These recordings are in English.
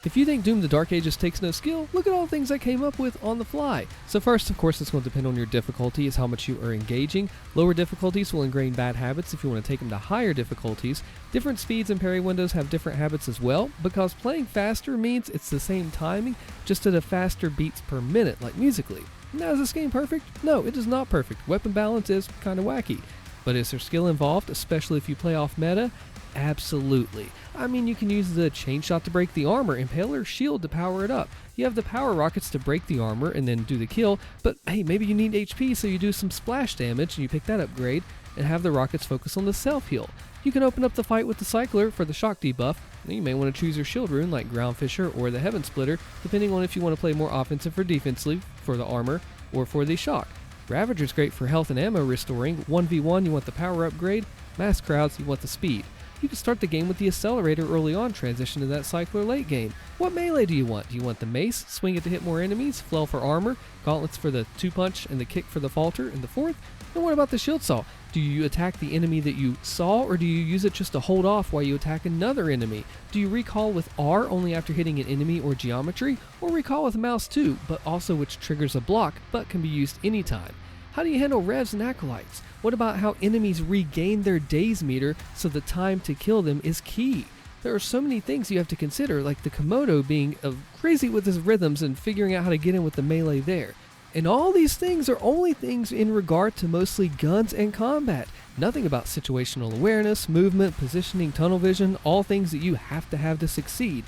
If you think Doom the Dark Ages takes no skill, look at all the things I came up with on the fly. So first, of course, it's going to depend on your difficulty, is how much you are engaging. Lower difficulties will ingrain bad habits if you want to take them to higher difficulties. Different speeds and parry windows have different habits as well, because playing faster means it's the same timing, just at a faster beats per minute, like musically. Now, is this game perfect? No, it is not perfect. Weapon balance is kind of wacky. But is there skill involved, especially if you play off meta? Absolutely. I mean, you can use the chain shot to break the armor, impaler, shield to power it up. You have the power rockets to break the armor and then do the kill, but hey, maybe you need HP, so you do some splash damage and you pick that upgrade and have the rockets focus on the self-heal. You can open up the fight with the cycler for the shock debuff. You may want to choose your shield rune like Ground Fisher or the Heaven Splitter, depending on if you want to play more offensive or defensively for the armor or for the shock. Ravager's great for health and ammo restoring. 1v1 you want the power upgrade, mass crowds you want the speed. You can start the game with the accelerator early on, transition to that cycler late game. What melee do you want? Do you want the mace, swing it to hit more enemies, flail for armor, gauntlets for the 2-punch and the kick for the falter and the fourth? And what about the shield saw? Do you attack the enemy that you saw, or do you use it just to hold off while you attack another enemy? Do you recall with R only after hitting an enemy or geometry, or recall with mouse too, but also which triggers a block but can be used anytime? How do you handle revs and acolytes? What about how enemies regain their daze meter so the time to kill them is key? There are so many things you have to consider, like the Komodo being crazy with his rhythms and figuring out how to get in with the melee there. And all these things are only things in regard to mostly guns and combat. Nothing about situational awareness, movement, positioning, tunnel vision, all things that you have to succeed.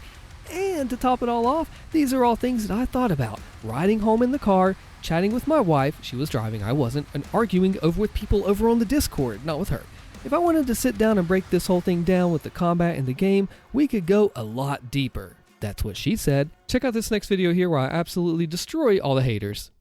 And to top it all off, these are all things that I thought about. Riding home in the car, chatting with my wife, she was driving, I wasn't, and arguing with people over on the Discord, not with her. If I wanted to sit down and break this whole thing down with the combat in the game, we could go a lot deeper. That's what she said. Check out this next video here where I absolutely destroy all the haters.